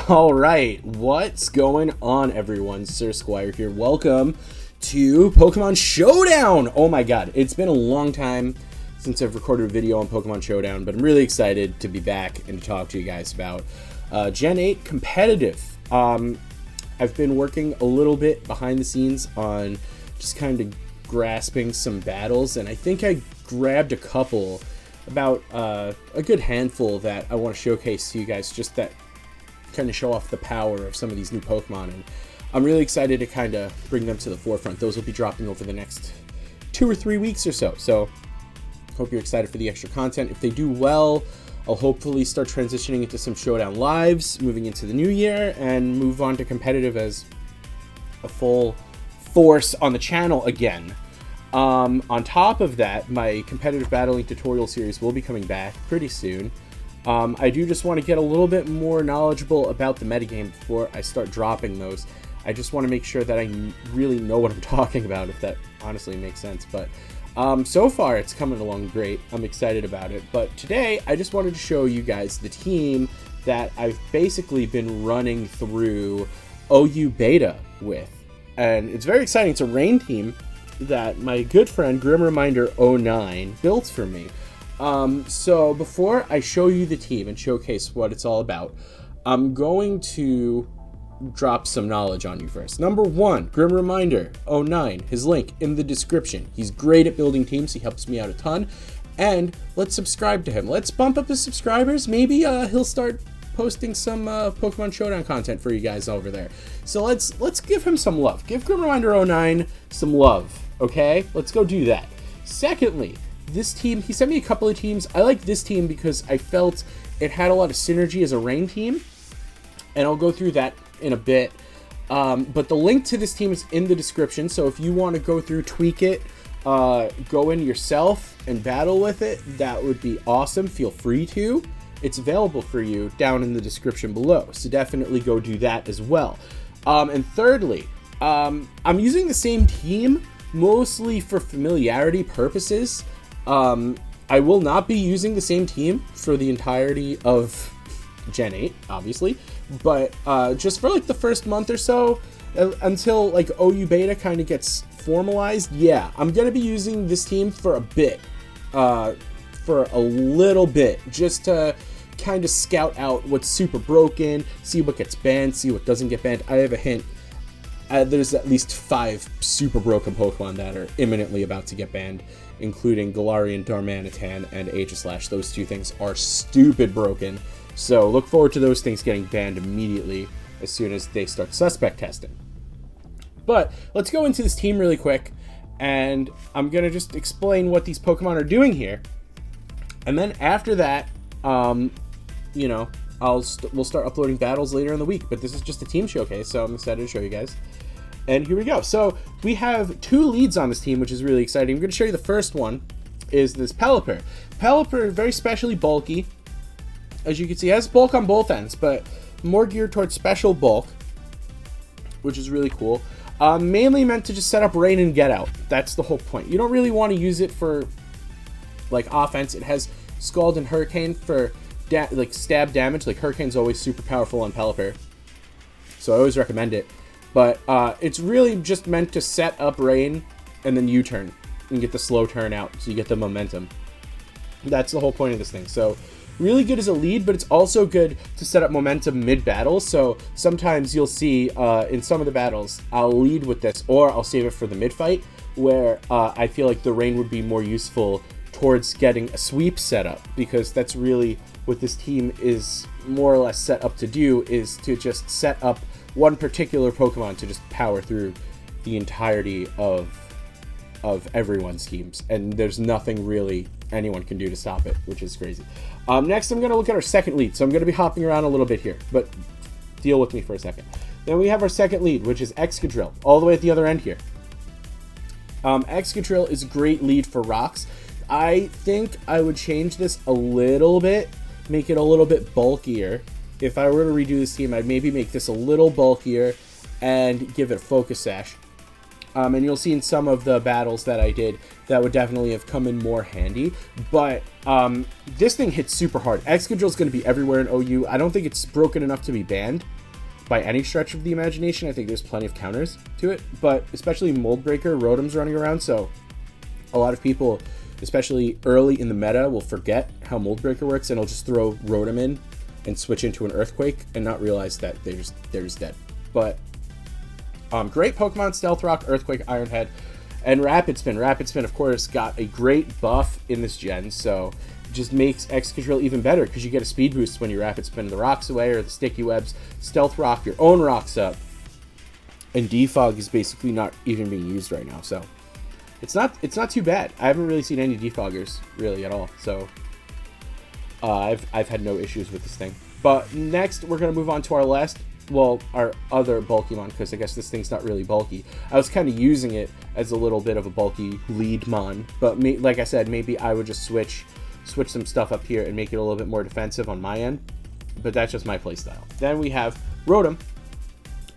All right, what's going on, everyone? Sir Squire here. Welcome to Pokemon Showdown. Oh my god, it's been a long time since I've recorded a video on Pokemon Showdown, but I'm really excited to be back and to talk to you guys about Gen 8 competitive. I've been working a little bit behind the scenes on just kind of grasping some battles, and I think I grabbed a couple, about a good handful that I want to showcase to you guys, just that kind of show off the power of some of these new Pokemon, and I'm really excited to kind of bring them to the forefront. Those will be dropping over the next 2 or 3 weeks or so hope you're excited for the extra content. If they do well, I'll hopefully start transitioning into some Showdown lives moving into the new year and move on to competitive as a full force on the channel again. On top of that, my competitive battling tutorial series will be coming back pretty soon. I do just want to get a little bit more knowledgeable about the metagame before I start dropping those. I just want to make sure that I really know what I'm talking about, if that honestly makes sense. But so far, it's coming along great. I'm excited about it. But today, I just wanted to show you guys the team that I've basically been running through OU beta with. And it's very exciting. It's a rain team that my good friend Grim Reminder 09 built for me. So before I show you the team and showcase what it's all about, I'm going to drop some knowledge on you first. Number one, Grim Reminder 09, his link in the description. He's great at building teams. He helps me out a ton. And let's subscribe to him. Let's bump up his subscribers. Maybe he'll start posting some Pokemon Showdown content for you guys over there. So let's give him some love. Give Grim Reminder 09 some love, okay? Let's go do that. Secondly, this team, he sent me a couple of teams. I like this team because I felt it had a lot of synergy as a rain team, and I'll go through that in a bit. But the link to this team is in the description, so if you want to go through, tweak it, go in yourself and battle with it, that would be awesome. Feel free to. It's available for you down in the description below, so definitely go do that as well. And thirdly, I'm using the same team mostly for familiarity purposes. I will not be using the same team for the entirety of Gen 8, obviously, but just for like the first month or so, until like OU beta kind of gets formalized, yeah, I'm gonna be using this team for a bit, for a little bit, just to kind of scout out what's super broken, see what gets banned, see what doesn't get banned. I have a hint. There's at least 5 super broken Pokemon that are imminently about to get banned, including Galarian, Darmanitan, and Aegislash. Those 2 things are stupid broken, so look forward to those things getting banned immediately as soon as they start suspect testing. But let's go into this team really quick, and I'm going to just explain what these Pokemon are doing here. And then after that, you know, we'll start uploading battles later in the week, but this is just a team showcase, so I'm excited to show you guys. And here we go. So we have 2 leads on this team, which is really exciting. I'm going to show you the first one is this Pelipper. Pelipper, very specially bulky. As you can see, it has bulk on both ends, but more geared towards special bulk, which is really cool. Mainly meant to just set up rain and get out. That's the whole point. You don't really want to use it for like offense. It has Scald and Hurricane for like stab damage. Like Hurricane's always super powerful on Pelipper, so I always recommend it. But it's really just meant to set up rain and then U-turn and get the slow turn out, so you get the momentum. That's the whole point of this thing. So really good as a lead, but it's also good to set up momentum mid-battle. So sometimes you'll see in some of the battles, I'll lead with this, or I'll save it for the mid-fight, where I feel like the rain would be more useful towards getting a sweep set up, because that's really what this team is more or less set up to do, is to just set up one particular Pokemon to just power through the entirety of everyone's teams, and there's nothing really anyone can do to stop it, which is crazy. Next, I'm going to look at our second lead, so I'm going to be hopping around a little bit here, but deal with me for a second. Then we have our second lead, which is Excadrill, all the way at the other end here. Excadrill is a great lead for rocks. I think I would change this a little bit, make it a little bit bulkier. If I were to redo this team, I'd maybe make this a little bulkier and give it a Focus Sash. And you'll see in some of the battles that I did that would definitely have come in more handy. But this thing hits super hard. Excadrill is going to be everywhere in OU. I don't think it's broken enough to be banned by any stretch of the imagination. I think there's plenty of counters to it. But especially Mold Breaker, Rotom's running around. So a lot of people, especially early in the meta, will forget how Mold Breaker works. And will just throw Rotom in and switch into an Earthquake and not realize that they're just dead. But great Pokemon, Stealth Rock, Earthquake, Iron Head, and Rapid Spin. Rapid Spin, of course, got a great buff in this gen, so it just makes Excadrill even better because you get a speed boost when you Rapid Spin the rocks away or the Sticky Webs. Stealth Rock your own rocks up, and Defog is basically not even being used right now, so it's not too bad. I haven't really seen any Defoggers really at all, so I've had no issues with this thing. But next, we're going to move on to our other Bulkymon, because I guess this thing's not really bulky. I was kind of using it as a little bit of a bulky lead mon, but like I said, maybe I would just switch some stuff up here and make it a little bit more defensive on my end, but that's just my playstyle. Then we have Rotom,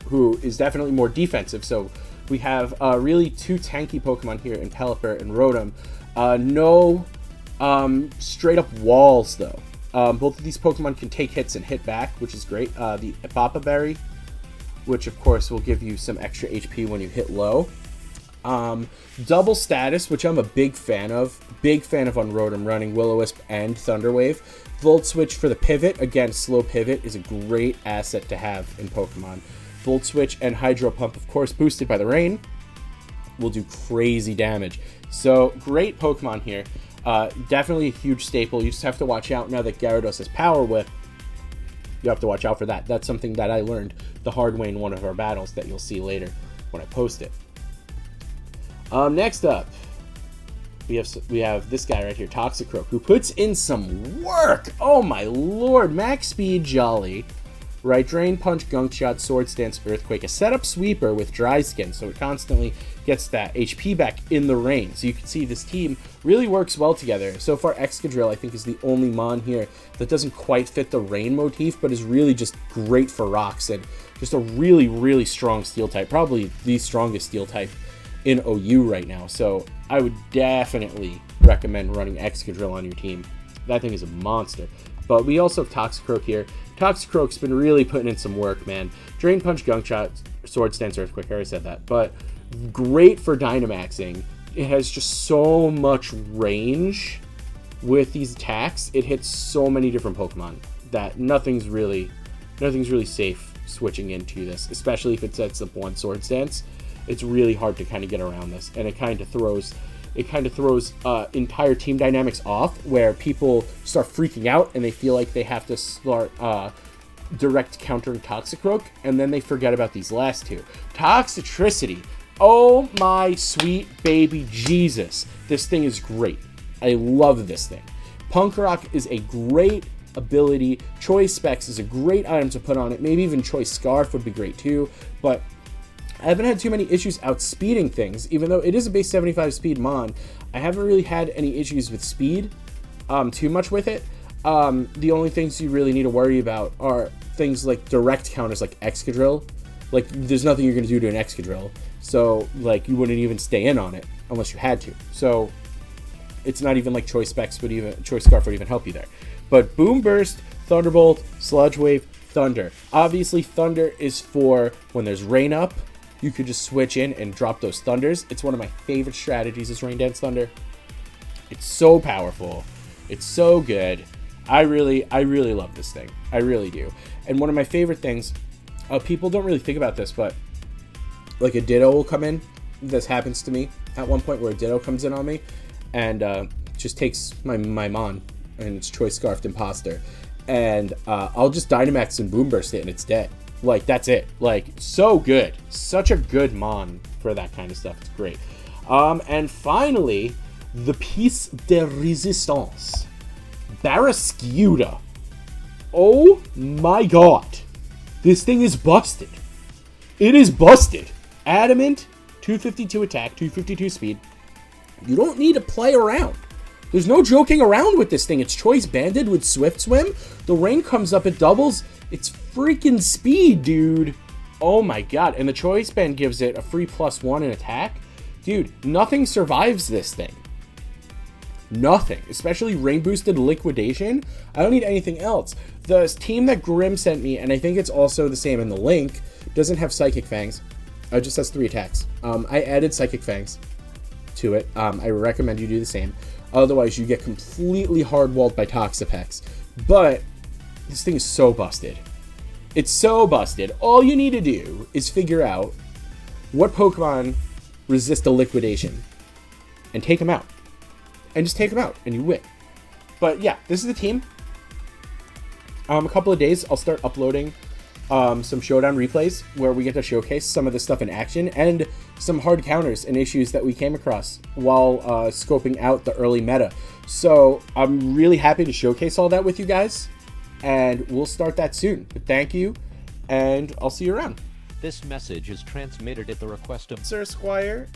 who is definitely more defensive, so we have really two tanky Pokemon here in Pelipper and Rotom. No straight up walls, though. Both of these Pokemon can take hits and hit back, which is great. The Epapa Berry, which of course will give you some extra HP when you hit low. Double status, which I'm a big fan of. Big fan of on Rotom, running Will-O-Wisp and Thunder Wave. Volt Switch for the pivot. Again, slow pivot is a great asset to have in Pokemon. Volt Switch and Hydro Pump, of course, boosted by the rain, will do crazy damage. So, great Pokemon here. Definitely a huge staple. You just have to watch out now that Gyarados has Power Whip. You have to watch out for that. That's something that I learned the hard way in one of our battles that you'll see later when I post it. Next up, we have this guy right here, Toxicroak, who puts in some work. Oh my lord, max speed, Jolly. Right, Drain Punch, Gunk Shot, Swords Dance, Earthquake, a setup sweeper with Dry Skin, so it constantly gets that HP back in the rain. So you can see this team really works well together. So far, Excadrill, I think, is the only mon here that doesn't quite fit the rain motif, but is really just great for rocks and just a really, really strong steel type. Probably the strongest steel type in OU right now. So I would definitely recommend running Excadrill on your team. That thing is a monster. But we also have Toxicroak here. Toxicroak's been really putting in some work, man. Drain Punch, Gunk Shot, Swords Dance, Earthquake, I already said that. But great for Dynamaxing. It has just so much range with these attacks. It hits so many different Pokemon that nothing's really safe switching into this, especially if it sets up one Swords Dance. It's really hard to kind of get around this, and it kind of throws entire team dynamics off, where people start freaking out and they feel like they have to start direct countering Toxicroak, and then they forget about these last two. Toxicity. Oh my sweet baby Jesus. This thing is great. I love this thing. Punk Rock is a great ability. Choice Specs is a great item to put on it. Maybe even Choice Scarf would be great too, but I haven't had too many issues outspeeding things, even though it is a base 75 speed mon. I haven't really had any issues with speed too much with it. The only things you really need to worry about are things like direct counters like Excadrill. Like, there's nothing you're going to do to an Excadrill, so like you wouldn't even stay in on it unless you had to. So it's not even like Choice Specs would even, Choice Scarf would even help you there. But Boom Burst, Thunderbolt, Sludge Wave, Thunder. Obviously Thunder is for when there's rain up. You could just switch in and drop those Thunders. It's one of my favorite strategies is Rain Dance Thunder. It's so powerful. It's so good. I really love this thing. I really do. And one of my favorite things, people don't really think about this, but like a Ditto will come in. This happens to me at one point where a Ditto comes in on me and just takes my mon, and it's Choice Scarfed Imposter. And I'll just Dynamax and Boom Burst it and it's dead. Like, that's it. Like, so good. Such a good mon for that kind of stuff. It's great. And finally, the piece de resistance. Barrascuda. Oh my god. This thing is busted. It is busted. Adamant, 252 attack, 252 speed. You don't need to play around. There's no joking around with this thing. It's Choice Banded with Swift Swim. The rain comes up, it doubles. It's freaking speed, dude. Oh my god, and the choice band gives it a free +1 in attack. Dude, nothing survives this thing. Nothing, especially rain boosted liquidation. I don't need anything else. The team that Grim sent me, and I think it's also the same in the link, doesn't have Psychic Fangs. It just has 3 attacks. I added Psychic Fangs to it. I recommend you do the same. Otherwise, you get completely hard-walled by Toxapex. But this thing is so busted. It's so busted. All you need to do is figure out what Pokemon resist a liquidation and take them out. And just take them out, and you win. But yeah, this is the team. A couple of days, I'll start uploading some Showdown replays where we get to showcase some of the stuff in action and some hard counters and issues that we came across while scoping out the early meta. So I'm really happy to showcase all that with you guys, and we'll start that soon. But thank you, and I'll see you around. This message is transmitted at the request of Sir Squire.